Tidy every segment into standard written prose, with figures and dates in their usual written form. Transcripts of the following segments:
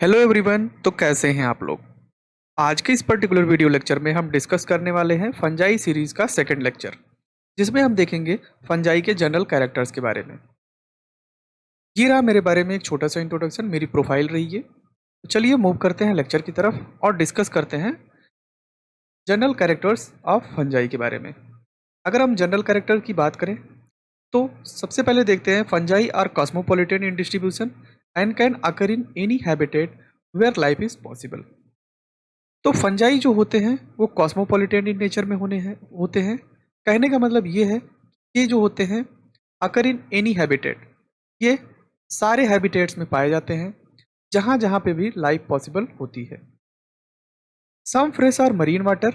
Hello everyone. तो कैसे हैं आप लोग। आज के इस पर्टिकुलर वीडियो लेक्चर में हम डिस्कस करने वाले हैं फंजाई सीरीज का सेकंड लेक्चर, जिसमें हम देखेंगे फंजाई के जनरल कैरेक्टर्स के बारे में। ये रहा मेरे बारे में एक छोटा सा इंट्रोडक्शन, मेरी प्रोफाइल रही है। तो चलिए मूव करते हैं लेक्चर की तरफ और डिस्कस करते हैं जनरल कैरेक्टर्स ऑफ फंजाई के बारे में। अगर हम जनरल कैरेक्टर की बात करें तो सबसे पहले देखते हैं fungi are cosmopolitan in distribution and can occur in any habitat where life is possible. तो फंजाई जो होते हैं वो कॉस्मोपॉलिटन इन नेचर में होते हैं। कहने का मतलब ये है कि ये जो होते हैं अकर इन एनी हैबिटेट, ये सारे हैबिटेट्स में पाए जाते हैं जहाँ जहाँ पे भी लाइफ पॉसिबल होती है। Some fresh or marine water,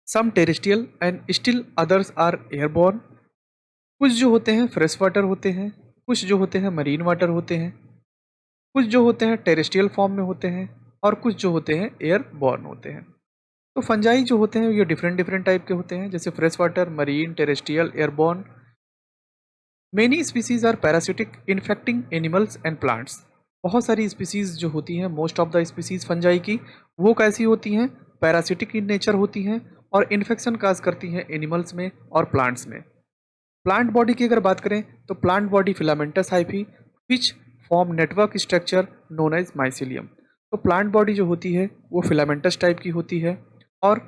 some terrestrial and still others are airborne. कुछ जो होते हैं फ्रेश वाटर होते हैं, कुछ जो होते हैं मरीन वाटर होते हैं, कुछ जो होते हैं टेरेस्ट्रियल फॉर्म में होते हैं और कुछ जो होते हैं एयरबॉर्न होते हैं। तो फंजाई जो होते हैं ये डिफरेंट डिफरेंट टाइप के होते हैं, जैसे fresh water, marine, terrestrial, airborne. Many species are parasitic infecting animals and plants. बहुत सारी स्पीसीज जो होती हैं, most of the species fungi की, वो कैसी होती हैं, पैरासिटिक इन नेचर होती हैं और इन्फेक्शन काज करती हैं एनिमल्स में और प्लांट्स में। प्लांट बॉडी की अगर बात करें तो plant body filamentous hyphae which form network structure known as mycelium. तो प्लांट बॉडी जो होती है वो फिलामेंटस टाइप की होती है और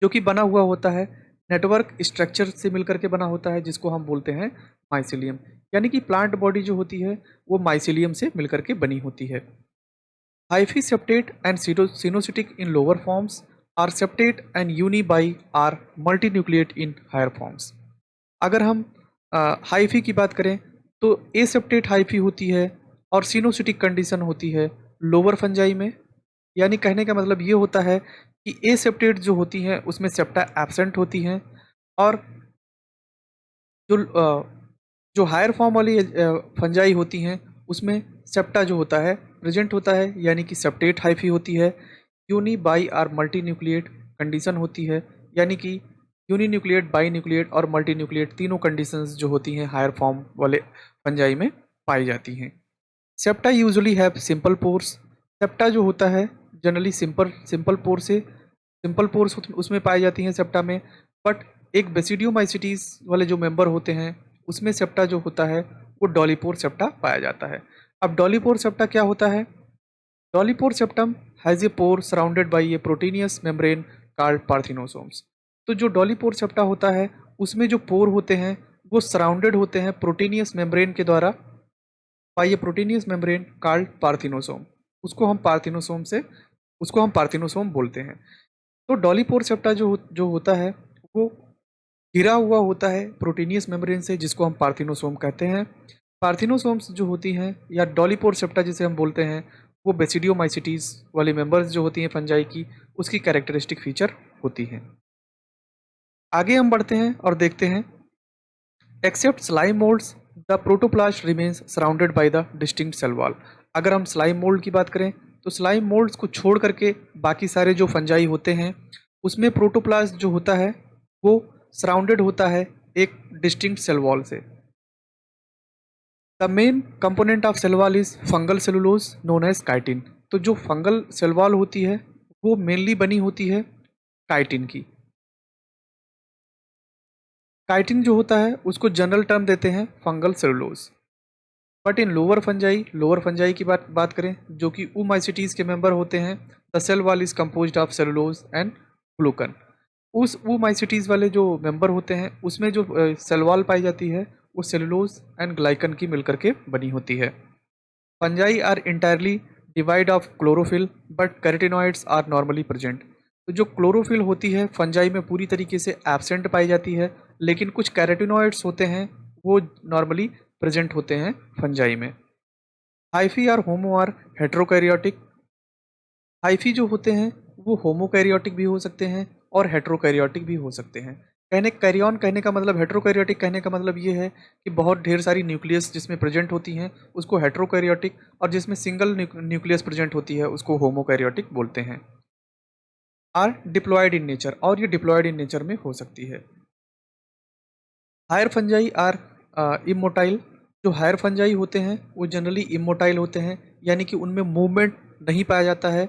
जो कि बना हुआ होता है नेटवर्क स्ट्रक्चर से मिलकर के बना होता है, जिसको हम बोलते हैं माइसिलियम। यानी कि प्लांट बॉडी जो होती है वो माइसिलियम से मिलकर के बनी होती है। Hyphae septate and coenocytic in lower forms are septate and uni bi or multinucleate in higher forms. अगर हम हाइफी की बात करें तो ए सेप्टेट हाइफी होती है और सिनोसिटिक कंडीशन होती है लोअर फंजाई में। यानी कहने का मतलब ये होता है कि ए सेप्टेट जो होती हैं उसमें सेप्टा एब्सेंट होती हैं और जो जो हायर फॉर्म वाली फंजाई होती हैं उसमें सेप्टा जो होता है प्रेजेंट होता है, यानी कि सेप्टेट हाइफी होती है। Uni bi or multinucleate condition होती है, यानी कि यूनी न्यूक्लिएट, बाई न्यूक्लिएट और मल्टी न्यूक्लिएट तीनों कंडीशंस जो होती हैं हायर फॉर्म वाले फंजाई में पाई जाती हैं। Septa usually have simple pores. Septa जो होता है जनरली सिंपल सिंपल पोर्स उसमें पाई जाती हैं सेप्टा में। बट एक बेसिडियोमाइसिटीज वाले जो मेंबर होते हैं उसमें सेप्टा जो होता है वो डॉलीपोर सेप्टा पाया जाता है। अब डॉलीपोर सेप्टा क्या होता है? Dolipore septum has a pore surrounded by a proteinaceous membrane called parenthesomes. तो जो डॉलीपोर सेप्टा होता है उसमें जो पोर होते हैं वो सराउंडेड होते हैं प्रोटीनियस मेम्ब्रेन के द्वारा by a proteinaceous membrane called parenthesome. उसको हम पार्थिनोसोम बोलते हैं। तो डॉलीपोर सेप्टा जो होता है वो घिरा हुआ होता है प्रोटीनियस मेम्ब्रेन से, जिसको हम पार्थिनोसोम कहते हैं। पार्थिनोसोम्स जो होती हैं या डॉलीपोर सेप्टा जिसे हम बोलते हैं वो बेसिडियोमाइसिटीज वाली मेंबर्स जो होती हैं फंजाई की, उसकी कैरेक्टरिस्टिक फीचर होती हैं। आगे हम बढ़ते हैं और देखते हैं except slime moulds the protoplast remains surrounded by the distinct cell wall. अगर हम स्लाइम मोल्ड की बात करें तो स्लाइम मोल्ड्स को छोड़ करके बाकी सारे जो फंजाई होते हैं उसमें प्रोटोप्लास्ट जो होता है वो सराउंडेड होता है एक डिस्टिंक्ट सेल वॉल से। The main component of cell wall is fungal cellulose known as chitin. तो जो फंगल सेल वॉल होती है वो मेनली बनी होती है काइटिन की। काइटिन जो होता है उसको जनरल टर्म देते हैं fungal cellulose. But in lower fungi की बात करें जो कि ऊमाइसिटीज के मेंबर होते हैं, the cell wall is composed of cellulose and glucan. उस ऊमाइसिटीज वाले जो मेंबर होते हैं उसमें जो सेल वॉल पाई जाती है वो सेलुलोज एंड ग्लाइकन की मिलकर के बनी होती है। Fungi are entirely devoid of chlorophyll but carotenoids are normally present. तो जो क्लोरोफिल होती है फंजाई में पूरी तरीके से एब्सेंट पाई जाती है, लेकिन कुछ कैरोटिनॉइड्स होते हैं वो नॉर्मली प्रेजेंट होते हैं फंजाई में। Hyphae are homo or heterokaryotic. Hyphae जो होते हैं वो होमोकैरियोटिक भी हो सकते हैं और हेट्रोकैरियोटिक भी हो सकते हैं। कैरियन कहने का मतलब, हेट्रोकैरियोटिक कहने का मतलब ये है कि बहुत ढेर सारी न्यूक्लियस जिसमें प्रेजेंट होती हैं उसको हेट्रोकैरियोटिक, और जिसमें सिंगल न्यूक्लियस प्रेजेंट होती है उसको होमोकैरियोटिक बोलते हैं। आर डिप्लॉयड इन नेचर, और ये डिप्लॉयड इन नेचर में हो सकती है। हायर फंजाई आर इमोटाइल जो हायर फंजाई होते हैं वो जनरली इमोटाइल होते हैं, यानी कि उनमें मूवमेंट नहीं पाया जाता है।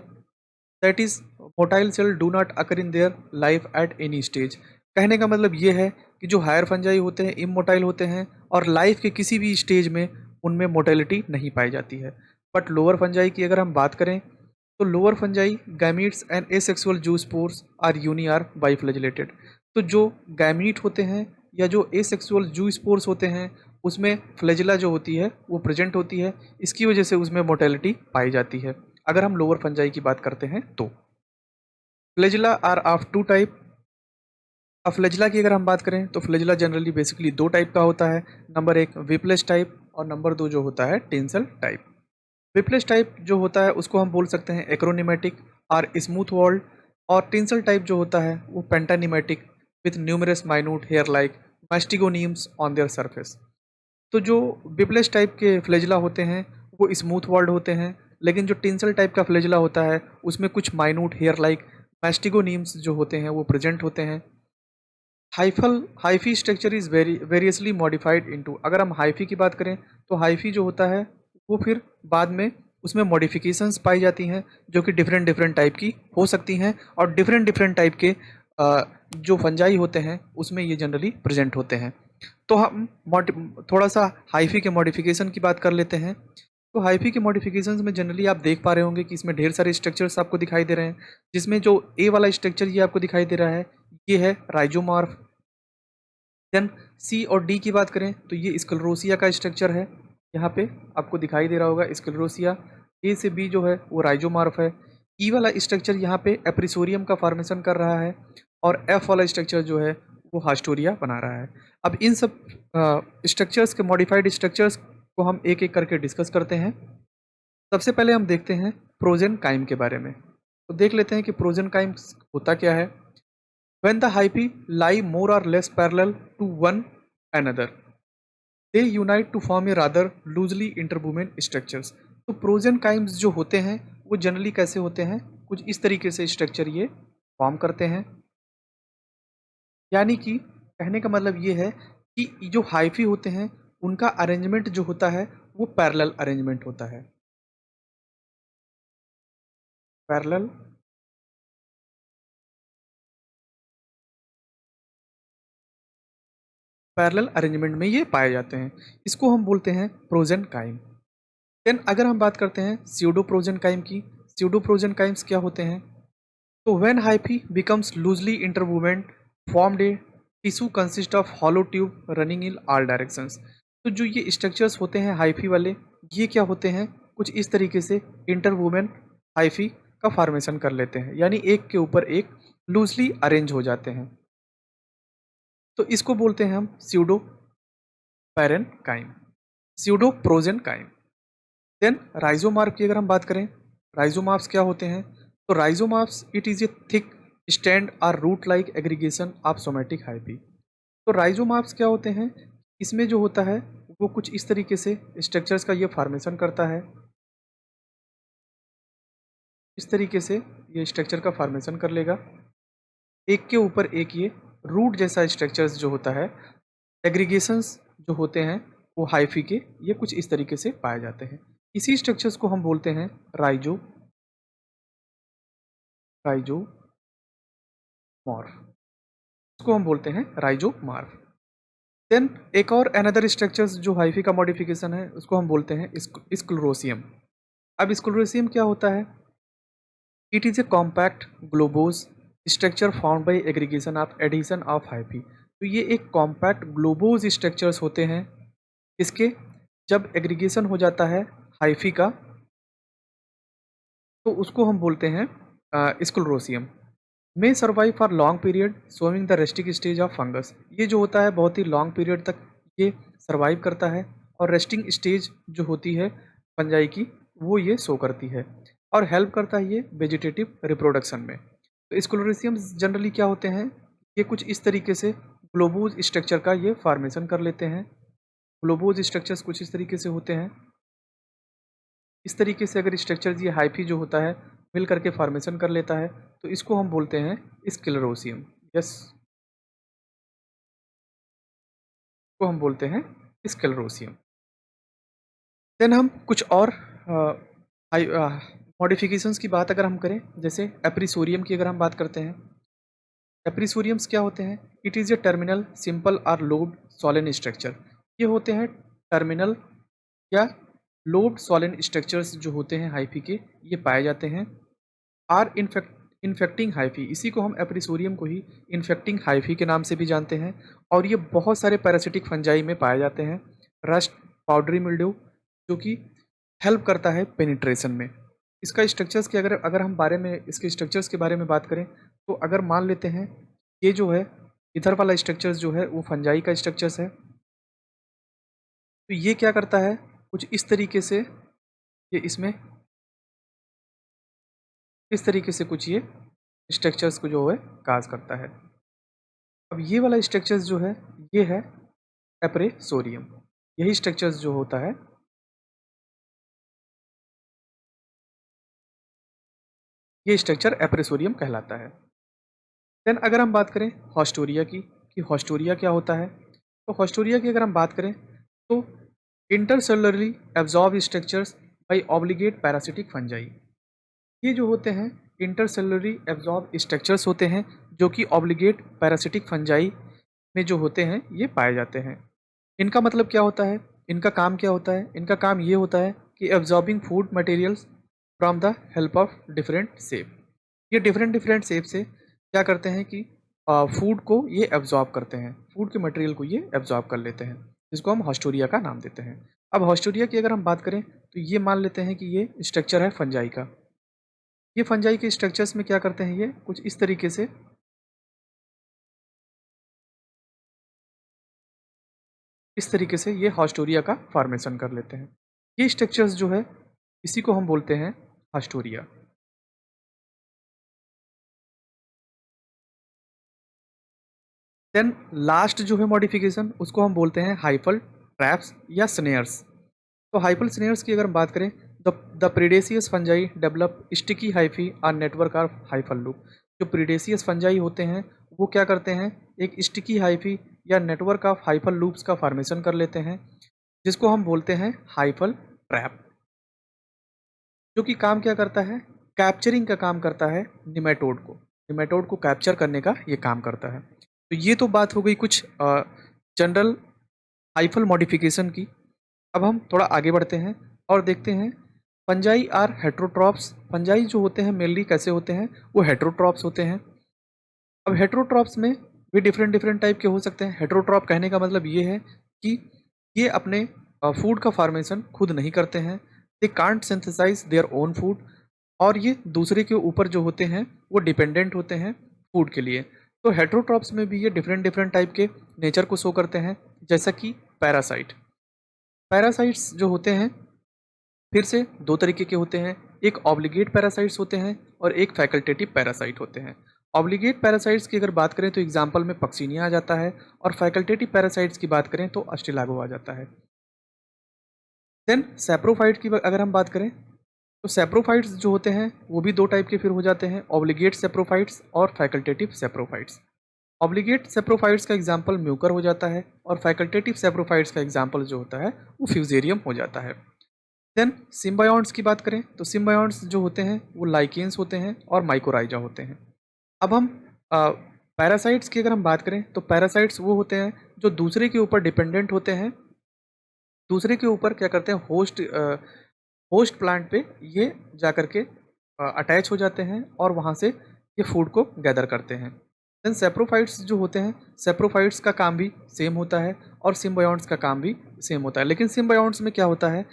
That is motile cell do not occur in their life at any stage. कहने का मतलब ये है कि जो हायर फंजाई होते हैं इमोटाइल होते हैं और लाइफ के किसी भी स्टेज में उनमें मोटेलिटी नहीं पाई जाती है। बट लोअर फंजाई की अगर हम बात करें तो lower fungi gametes and asexual zoospores are uni or biflagellated. तो जो गैमीट होते हैं या जो एसेक्सुअल जूस्पोर्स होते हैं उसमें फ्लैजिला जो होती है वो प्रेजेंट होती है, इसकी वजह से उसमें मोटेलिटी पाई जाती है। अगर हम लोअर फंजाई की बात करते हैं तो flagella are of two type. अब फ्लैजिला की अगर हम बात करें तो फ्लैजिला जनरली बेसिकली दो टाइप का होता है। नंबर एक विप्लेस टाइप और नंबर दो जो होता है टेंसल टाइप। विप्लेस टाइप जो होता है उसको हम बोल सकते हैं एक्रोनिमेटिक और स्मूथ वॉल्ड, और टेंसल टाइप जो होता है वो pantonematic with numerous minute hair like mastigonemes on their surface. तो जो विप्लेस टाइप के फ्लैजिला होते हैं वो स्मूथ वॉल्ड होते हैं, लेकिन जो टेंसल टाइप का फ्लैजिला होता है उसमें कुछ माइन्यूट हेयर लाइक मैस्टिगोनीम्स जो होते हैं वो प्रेजेंट होते हैं। Hyphae structure is variously modified into. अगर हम हाइफी की बात करें तो हाइफी जो होता है वो फिर बाद में उसमें मॉडिफिकेशंस पाई जाती हैं जो कि डिफरेंट डिफरेंट टाइप की हो सकती हैं, और डिफरेंट डिफरेंट टाइप के जो फंजाई होते हैं उसमें ये जनरली प्रेजेंट होते हैं। तो हम थोड़ा सा हाइफी के मॉडिफिकेशन की बात कर लेते हैं। तो हाइफी के मॉडिफिकेशंस में जनरली आप देख पा रहे होंगे कि इसमें ढेर सारे स्ट्रक्चर्स आपको दिखाई दे रहे हैं, जिसमें जो ए वाला स्ट्रक्चर ये आपको दिखाई दे रहा है ये है राइजोमॉर्फ। देन सी और डी की बात करें तो ये स्क्लेरोसिया का स्ट्रक्चर है, यहाँ पे आपको दिखाई दे रहा होगा स्क्लेरोसिया। ए से बी जो है वो राइजोमॉर्फ है। ई वाला स्ट्रक्चर यहाँ पे एप्रिसोरियम का फॉर्मेशन कर रहा है, और एफ वाला स्ट्रक्चर जो है वो हास्टोरिया बना रहा है। अब इन सब स्ट्रक्चर्स के मॉडिफाइड स्ट्रक्चर्स को हम एक एक करके डिस्कस करते हैं। सबसे पहले हम देखते हैं प्रोजेनकाइम के बारे में। तो देख लेते हैं कि प्रोजेनकाइम होता क्या है। When the hyphae lie more or less parallel to one another, they unite to form a rather loosely interwoven structures। तो प्रोजेनकाइम्स जो होते हैं वो जनरली कैसे होते हैं, कुछ इस तरीके से स्ट्रक्चर ये फॉर्म करते हैं। यानी कि कहने का मतलब ये है कि जो हाइफी होते हैं उनका अरेंजमेंट जो होता है वो पैरेलल अरेंजमेंट होता है। पैरेलल पैरेलल अरेंजमेंट में ये पाए जाते हैं, इसको हम बोलते हैं प्रोजेनकाइम। देन अगर हम बात करते हैं स्यूडोप्रोजेनकाइम की, स्यूडोप्रोजेनकाइम्स क्या होते हैं। तो when hyphae becomes loosely interwoven formed a tissue consist of hollow tube running in all directions. तो जो ये स्ट्रक्चर्स होते हैं हाइफी वाले, ये क्या होते हैं, कुछ इस तरीके से इंटरवूवेन हाइफी का फॉर्मेशन कर लेते हैं, यानी एक के ऊपर एक लूजली अरेंज हो जाते हैं। तो इसको बोलते हैं हम स्यूडो पैरेनकाइम, स्यूडो प्रोजेनकाइम। देन राइजोमार्फ की अगर हम बात करें, राइजोमार्फ्स क्या होते हैं। तो rhizomorphs it is a thick stand और root like aggregation of somatic hyphae. तो राइजोमार्फ्स क्या होते हैं, इसमें जो होता है वो कुछ इस तरीके से स्ट्रक्चर्स का ये फॉर्मेशन करता है। इस तरीके से ये स्ट्रक्चर का फॉर्मेशन कर लेगा, एक के ऊपर एक ये रूट जैसा स्ट्रक्चर्स जो होता है, एग्रीगेशंस जो होते हैं वो हाइफी के, ये कुछ इस तरीके से पाए जाते हैं। इसी स्ट्रक्चर्स को हम बोलते हैं राइजो राइजोमॉर्फ, इसको हम बोलते हैं राइजोमॉर्फ। देन एक और अनदर स्ट्रक्चर्स जो हाइफी का मॉडिफिकेशन है उसको हम बोलते हैं स्क्लेरोसियम। अब स्क्लेरोसियम क्या होता है, it is a compact globose structure found by aggregation of addition of hyphae. तो ये एक कॉम्पैक्ट ग्लोबोज स्ट्रक्चर्स होते हैं, इसके जब एग्रीगेशन हो जाता है हाइफी का तो उसको हम बोलते हैं sclerotium. May survive for long period showing the Reichstag stage of fungus. ये जो होता है बहुत ही लॉन्ग पीरियड तक ये सर्वाइव करता है, और रेस्टिंग स्टेज जो होती है फंजाई की वो ये शो करती है, और हेल्प करता है ये वेजिटेटिव रिप्रोडक्शन में। तो स्क्लेरोसियम्स जनरली क्या होते हैं, ये कुछ इस तरीके से ग्लोबोज स्ट्रक्चर का ये फॉर्मेशन कर लेते हैं। ग्लोबोज स्ट्रक्चर्स कुछ इस तरीके से होते हैं। इस तरीके से अगर स्ट्रक्चर ये हाइफी जो होता है मिल करके फॉर्मेशन कर लेता है तो इसको हम बोलते हैं स्क्लेरोसियम। यस, को हम बोलते हैं स्क्लेरोसियम। देन हम कुछ और मॉडिफिकेशंस की बात अगर हम करें, जैसे एप्रीसोरियम की अगर हम बात करते हैं, एप्रीसोरियम्स क्या होते हैं? It is A terminal simple और लोब्ड सॉलिन स्ट्रक्चर। ये होते हैं टर्मिनल या लोब्ड सॉलिन स्ट्रक्चर्स जो होते हैं हाइफी के, ये पाए जाते हैं। आर इन्फेक्टिंग हाइफी, इसी को हम एप्रीसोरियम को ही इन्फेक्टिंग हाइफी के नाम से भी जानते हैं। और ये बहुत सारे पैरासिटिक फंजाई में पाए जाते हैं। रस्ट, पाउडरी मिल्ड्यू, जो कि हेल्प करता है पेनिट्रेशन में। इसका स्ट्रक्चर्स के अगर अगर हम बारे में इसके स्ट्रक्चर्स के बारे में बात करें, तो अगर मान लेते हैं ये जो है इधर वाला स्ट्रक्चर्स जो है वो फंजाई का स्ट्रक्चर्स है, तो ये क्या करता है कुछ इस तरीके से, ये इसमें इस तरीके से कुछ ये स्ट्रक्चर्स को जो है काज करता है। अब ये वाला स्ट्रक्चर्स जो है ये है एप्रेसोरियम। यही स्ट्रक्चर्स जो होता है, ये स्ट्रक्चर एप्रेसोरियम कहलाता है। देन अगर हम बात करें हॉस्टोरिया की, कि हॉस्टोरिया क्या होता है, तो हॉस्टोरिया की अगर हम बात करें तो intercellularly absorb structures by obligate parasitic fungi. ये जो होते हैं इंटरसेलुलरी एब्जॉर्ब स्ट्रक्चर्स होते हैं, जो कि ऑब्लिगेट पैरासिटिक फंजाई में जो होते हैं ये पाए जाते हैं। इनका मतलब क्या होता है, इनका काम क्या होता है? इनका काम ये होता है कि absorbing food materials from the help of different shape. ये डिफरेंट डिफरेंट शेप से क्या करते हैं कि फूड को ये एब्जॉर्ब करते हैं, फूड के मटेरियल को ये एब्जॉर्ब कर लेते हैं, जिसको हम हॉस्टोरिया का नाम देते हैं। अब हॉस्टोरिया की अगर हम बात करें तो ये मान लेते हैं कि ये स्ट्रक्चर है फंजाई का। ये फंजाई के स्ट्रक्चर्स में क्या करते हैं, ये कुछ इस तरीके से ये हॉस्टोरिया का फॉर्मेशन कर लेते हैं। ये स्ट्रक्चर्स जो है इसी को हम बोलते हैं हॉस्टोरिया। देन लास्ट जो है मॉडिफिकेशन, उसको हम बोलते हैं हाइफल ट्रैप्स या स्नेयर्स। तो हाइफल स्नेयर्स की अगर हम बात करें, the predacious fungi develop sticky hyphae और नेटवर्क ऑफ हाइफल लूप। जो प्रीडेसियस फंजाई होते हैं वो क्या करते हैं, एक स्टिकी हाइफी या नेटवर्क ऑफ हाइफल लूप्स का फॉर्मेशन कर लेते हैं, जिसको हम बोलते हैं हाइफल ट्रैप। जो कि काम क्या करता है, कैप्चरिंग का काम करता है निमेटोड को कैप्चर करने का ये काम करता है। तो ये तो बात हो गई कुछ जनरल हाइफल मॉडिफिकेशन की। अब हम थोड़ा आगे बढ़ते हैं और देखते हैं फंजाई आर हेट्रोट्रॉप्स। फंजाई जो होते हैं मेनली कैसे होते हैं, वो हेट्रोट्रॉप्स होते हैं। अब हेट्रोट्रॉप्स में भी डिफरेंट डिफरेंट टाइप के हो सकते हैं। हेट्रोट्रॉप कहने का मतलब ये है कि ये अपने फूड का फॉर्मेशन खुद नहीं करते हैं, they can't synthesize their own food, और ये दूसरे के ऊपर जो होते हैं वो डिपेंडेंट होते हैं फूड के लिए। तो हेट्रोट्रॉप्स में भी ये डिफरेंट डिफरेंट टाइप के नेचर को शो करते हैं, जैसा कि पैरासाइट। पैरासाइट्स जो होते हैं फिर से दो तरीके के होते हैं, एक ऑब्लिगेट पैरासाइट्स होते हैं और एक फैकल्टेटिव पैरासाइट होते हैं। ऑब्लिगेट पैरासाइट्स की अगर बात करें तो एग्जाम्पल में पक्सीनिया आ जाता है, और फैकल्टेटिव पैरासाइट्स की बात करें तो अस्टिलागो आ जाता है। देन सैप्रोफाइट की अगर हम बात करें तो सैप्रोफाइट्स जो होते हैं वो भी दो टाइप के फिर हो जाते हैं, ऑब्लिगेट सैप्रोफाइट्स और फैकल्टेटिव सैप्रोफाइट्स। ऑब्लिगेट सैप्रोफाइट्स का एग्जाम्पल म्यूकर हो जाता है, और फैकल्टेटिव सैप्रोफाइट्स का एग्जाम्पल जो होता है वो फ्यूजेरियम हो जाता है। देन सिम्बायोन्ट्स की बात करें तो सिम्बायोन्ट्स जो होते हैं वो लाइकेन्स होते हैं और माइकोराइजा होते हैं। अब हम पैरासाइट्स की अगर हम बात करें तो पैरासाइट्स वो होते हैं जो दूसरे के ऊपर डिपेंडेंट होते हैं, दूसरे के ऊपर क्या करते हैं, होस्ट प्लांट पे ये जा कर के अटैच हो जाते हैं और वहाँ से ये फूड को गैदर करते हैं। देन सेप्रोफाइट्स जो होते हैं, सेप्रोफाइट्स का काम भी सेम होता है और सिम्बायोन्ट्स का काम भी सेम होता है, लेकिन सिम्बायोन्ट्स में क्या होता है,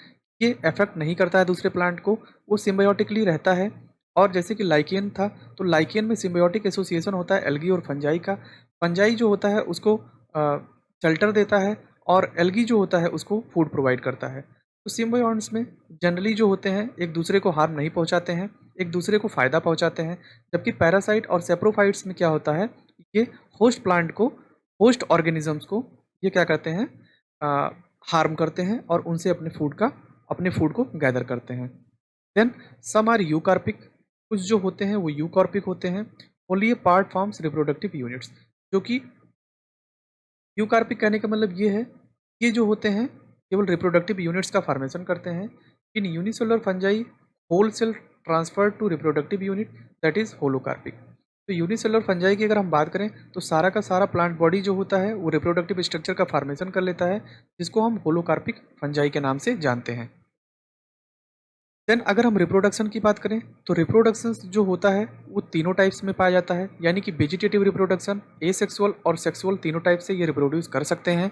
ये अफेक्ट नहीं करता है दूसरे प्लांट को, वो सिम्बायोटिकली रहता है। और जैसे कि लाइकेन था, तो लाइकेन में सिम्बायोटिक एसोसिएशन होता है एल्गी और फंजाई का। फंजाई जो होता है उसको शेल्टर देता है, और एल्गी जो होता है उसको फूड प्रोवाइड करता है। तो सिम्बायोन्ट्स में जनरली जो होते हैं एक दूसरे को हार्म नहीं पहुंचाते हैं, एक दूसरे को फ़ायदा पहुंचाते हैं। जबकि पैरासाइट और सेप्रोफाइट्स में क्या होता है, ये होस्ट प्लांट को, होस्ट ऑर्गेनिजम्स को ये क्या करते हैं, हार्म करते हैं और उनसे अपने फूड को गैदर करते हैं। देन सम आर यूकार्पिक, कुछ जो होते हैं वो यूकार्पिक होते हैं। ओनली ए पार्ट फॉर्म्स रिप्रोडक्टिव यूनिट्स। जो कि यूकार्पिक कहने का मतलब ये है, ये जो होते हैं केवल रिप्रोडक्टिव यूनिट्स का फॉर्मेशन करते हैं। In unicellular fungi whole cell transfer to reproductive unit that is holocarpic. तो यूनिसेलुलर फंजाई की अगर हम बात करें तो सारा का सारा प्लांट बॉडी जो होता है वो रिप्रोडक्टिव स्ट्रक्चर का फॉर्मेशन कर लेता है, जिसको हम होलोकार्पिक फंजाई के नाम से जानते हैं। देन अगर हम रिप्रोडक्शन की बात करें तो रिप्रोडक्शन जो होता है वो तीनों टाइप्स में पाया जाता है, यानी कि वेजिटेटिव रिप्रोडक्शन, एसेक्सुअल और सेक्सुअल, तीनों टाइप से ये रिप्रोड्यूस कर सकते हैं।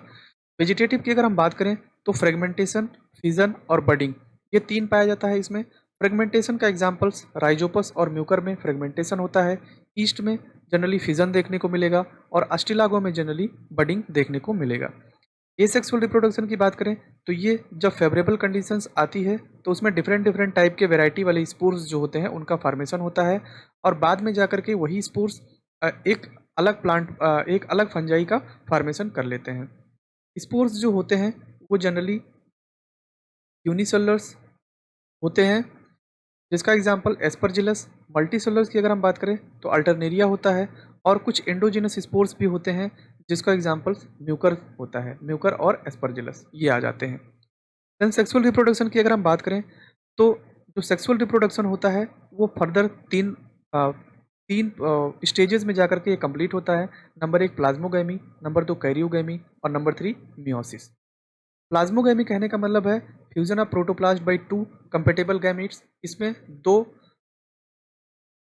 वेजिटेटिव की अगर हम बात करें तो फ्रेगमेंटेशन, फिजन और बडिंग, ये तीन पाया जाता है इसमें। फ्रेगमेंटेशन का एग्जांपल्स राइजोपस और म्यूकर में फ्रेगमेंटेशन होता है, ईस्ट में जनरली फिजन देखने को मिलेगा और अस्टिलागो में जनरली बडिंग देखने को मिलेगा। एसेक्सुअल रिप्रोडक्शन की बात करें तो ये जब फेवरेबल कंडीशंस आती है तो उसमें डिफरेंट डिफरेंट टाइप के वैरायटी वाले स्पोर्स जो होते हैं उनका फॉर्मेशन होता है, और बाद में जाकर के वही स्पोर्स एक अलग फंजाई का फॉर्मेशन कर लेते हैं। स्पोर्स जो होते हैं वो जनरली यूनिसेलुलर्स होते हैं, जिसका एग्जांपल एस्परजिलस। मल्टीसेलुलर्स की अगर हम बात करें तो अल्टरनेरिया होता है, और कुछ एंडोजिनस स्पोर्स भी होते हैं जिसका एग्जांपल म्यूकर होता है, म्यूकर और एस्परजिलस ये आ जाते हैं। देन सेक्सुअल रिप्रोडक्शन की अगर हम बात करें तो जो सेक्सुअल रिप्रोडक्शन होता है वो फर्दर तीन स्टेजेस में जाकर के ये कंप्लीट होता है। नंबर 1 प्लाज्मोगैमी, नंबर 2 कैरियोगैमी और नंबर 3 मियोसिस। प्लाज्मोगैमी कहने का मतलब है fusion of protoplast by two compatible gametes. इसमें दो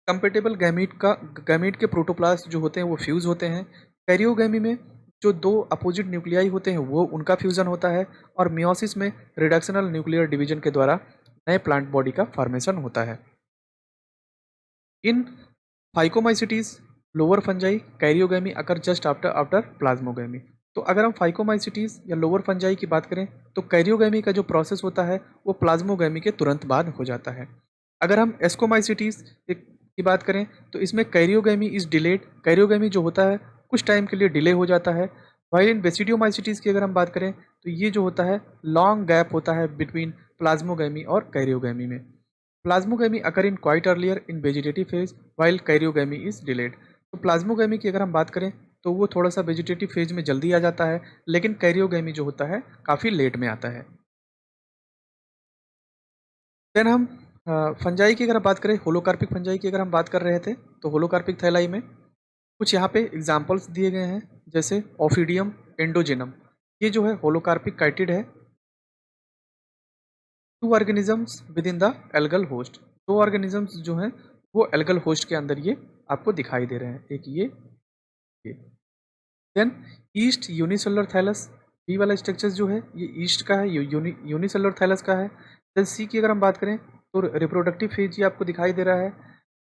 कंपेटेबल गैमीट के प्रोटोप्लास्ट जो होते हैं वो फ्यूज होते हैं। कैरियोगैमी में जो दो अपोजिट न्यूक्लियाई होते हैं वो उनका फ्यूजन होता है, और मियोसिस में रिडक्शनल न्यूक्लियर डिवीजन के द्वारा नए प्लांट बॉडी का फॉर्मेशन होता है। इन फाइकोमाइसिटीज लोअर फंजाई कैरियोगैमी अकर जस्ट आफ्टर प्लाज्मोगैमी। तो अगर हम फाइकोमाइसिटीज या लोअर फंजाई की बात करें तो कैरियोगैमी का जो प्रोसेस होता है वो प्लाज्मोगैमी के तुरंत बाद हो जाता है। अगर हम एस्कोमाइसिटीज की बात करें तो इसमें कैरियोगैमी इज डिलेड, कैरियोगैमी जो होता है कुछ टाइम के लिए डिले हो जाता है। वाइल इन बेसिडियोमाइसिटीज की अगर हम बात करें तो ये जो होता है लॉन्ग गैप होता है बिटवीन प्लाज्मोगैमी और कैरियोगैमी में। Plasmogamy occur in quite earlier in vegetative phase while karyogamy is delayed. तो प्लाज्मोगैमी की अगर हम बात करें तो वो थोड़ा सा वेजिटेटिव फेज में जल्दी आ जाता है, लेकिन कैरियोगैमी जो होता है काफ़ी लेट में आता है। देन हम फंजाई की अगर बात करें, होलोकार्पिक फंजाई की अगर हम बात कर रहे थे तो होलोकार्पिक थैलाई में कुछ यहाँ पे एग्जाम्पल्स दिए गए हैं, जैसे ऑफिडियम एंडोजिनम, ये जो है होलोकार्पिक काइटिड है। To organisms with in the algal host, दो ऑर्गेनिजम्स जो हैं वो एल्गल होस्ट के अंदर ये आपको दिखाई दे रहे हैं, एक ये। Then yeast unicellular thallus, B वाला स्ट्रक्चर जो है ये ईस्ट का है, यूनिसेलुलर थैलस का है। देन सी की अगर हम बात करें तो रिप्रोडक्टिव फेज ये आपको दिखाई दे रहा है।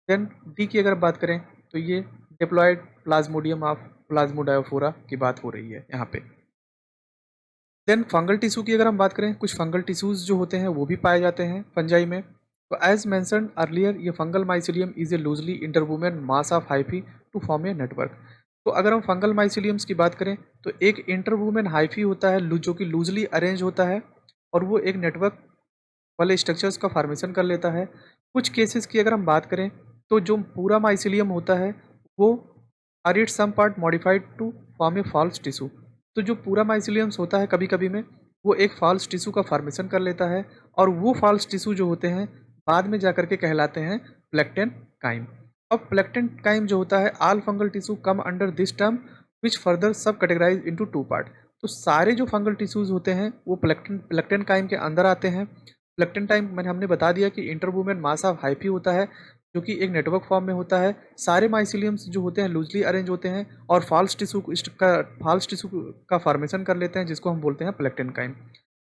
देन डी की अगर बात करें तो ये डिप्लॉयड प्लाज्मोडियम ऑफ प्लाज्मोडायोफोरा की बात हो रही है यहाँ पे। देन फंगल टिश्यू की अगर हम बात करें, कुछ फंगल टिश्यूज जो होते हैं वो भी पाए जाते हैं फंजाई में। तो एज मैंसन्ड अर्लियर ये fungal mycelium is a loosely interwoven mass of hyphae to form a network. तो अगर हम फंगल माइसिलियम्स की बात करें तो एक इंटरवुमेन हाइफी होता है जो कि लूजली अरेंज होता है, और वो एक नेटवर्क वाले स्ट्रक्चर्स का फॉर्मेशन कर लेता है। कुछ केसेस की अगर हम बात करें तो जो पूरा माइसिलियम होता है वो are it some part modified to form a false tissue. तो जो पूरा माइसिलियम्स होता है कभी कभी में वो एक फॉल्स टिश्यू का फॉर्मेशन कर लेता है, और वो फॉल्स टिश्यू जो होते हैं बाद में जाकर के कहलाते हैं प्लेक्टेन काइम। अब प्लेक्टेन काइम जो होता है all fungal tissue come under this term which further सब कैटेगराइज इनटू टू पार्ट। तो सारे जो फंगल टिश्यूज होते हैं वो प्लेक्टेन काइम के अंदर आते हैं। प्लेक्टेन टाइम हमने बता दिया कि इंटरवुमेन मास ऑफ हाइफी होता है जो कि एक नेटवर्क फॉर्म में होता है। सारे माइसिलियम्स जो होते हैं लूजली अरेंज होते हैं और फॉल्स टिश्यू का फॉर्मेशन कर लेते हैं, जिसको हम बोलते हैं प्लेक्टेन काइम।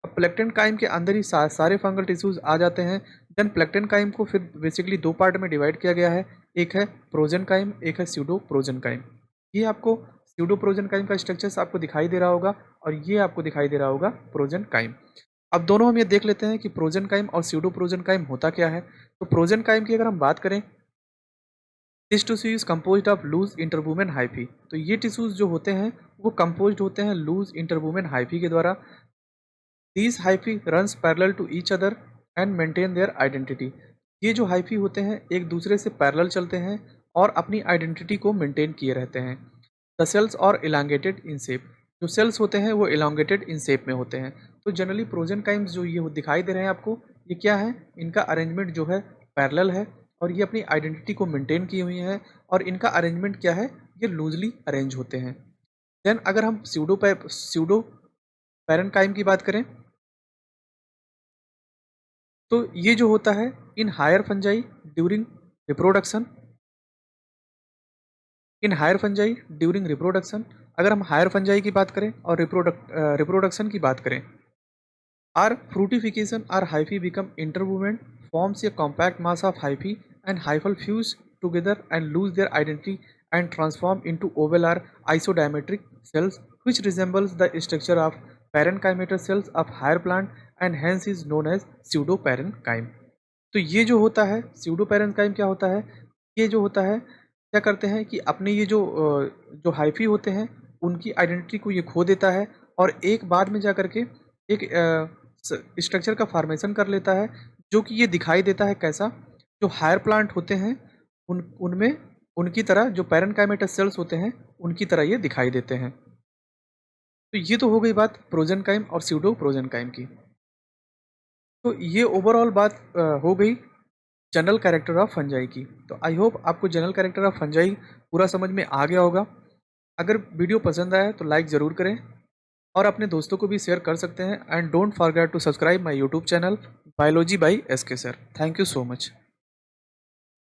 अब प्लेक्टेन काइम के अंदर ही सारे फंगल टिश्यूज आ जाते हैं। देन प्लेक्टेन काइम को फिर बेसिकली दो पार्ट में डिवाइड किया गया है, एक है प्रोजन काइम, एक है स्यूडो प्रोजन काइम। ये आपको स्यूडो प्रोजन काइम का स्ट्रक्चर्स आपको दिखाई दे रहा होगा, और ये आपको दिखाई दे रहा होगा प्रोजन काइम। अब दोनों हम ये देख लेते हैं कि प्रोजन काइम और स्यूडो प्रोजन काइम होता क्या है। तो प्रोजन काइम की अगर हम बात करें, this tissue is composed of loose interwoven hyphae. तो ये टिश्यूज जो होते हैं वो कंपोज्ड होते हैं लूज इंटरवुमेन हाइफी के द्वारा। These hyphae runs parallel to each other and maintain their identity. ये जो हाइफी होते हैं एक दूसरे से पैरेलल चलते हैं और अपनी आइडेंटिटी को मेंटेन किए रहते हैं। द सेल्स और इलांगेटेड इन शेप, जो सेल्स होते हैं वो इलांगेटेड इन शेप में होते हैं। तो जनरली प्रोजेनकाइम्स जो ये दिखाई दे रहे हैं आपको, ये क्या है, इनका अरेंजमेंट जो है पैरेलल है और ये अपनी आइडेंटिटी को मेंटेन की हुई हैं और इनका अरेंजमेंट क्या है, ये लूजली अरेंज होते हैं। देन अगर हम स्यूडो पैरेनकाइम की बात करें, तो ये जो होता है in higher fungi during reproduction, in higher fungi during reproduction, अगर हम हायर फंजाई की बात करें और रिप्रोडक्शन की बात करें, our fructification or hyphae become interwoven, forms a compact mass of hyphae, and hyphal fuse together and lose their identity and transform into oval or isodiametric cells, which resembles the structure of parenchymatous cells of higher plant and hence is known as pseudoparenchyme. तो ये जो होता है pseudo पैरेन्काइम क्या होता है, ये जो होता है क्या करते हैं कि अपने ये जो हाइफी होते हैं उनकी आइडेंटिटी को ये खो देता है और एक बाद में जा करके एक स्ट्रक्चर का फॉर्मेशन कर लेता है, जो कि ये दिखाई देता है कैसा, जो हायर प्लांट होते हैं उनमें उनकी तरह, जो पैरेन्काइमेटस सेल्स होते हैं उनकी तरह ये दिखाई देते हैं। तो ये तो हो गई बात प्रोजेनकाइम और स्यूडो प्रोजेनकाइम की। तो ये ओवरऑल बात हो गई जनरल कैरेक्टर ऑफ फंजाई की। तो आई होप आपको जनरल कैरेक्टर ऑफ फंजाई पूरा समझ में आ गया होगा। अगर वीडियो पसंद आया तो लाइक ज़रूर करें और अपने दोस्तों को भी शेयर कर सकते हैं and don't forget to subscribe my YouTube channel biology by SK sir. Thank you so much.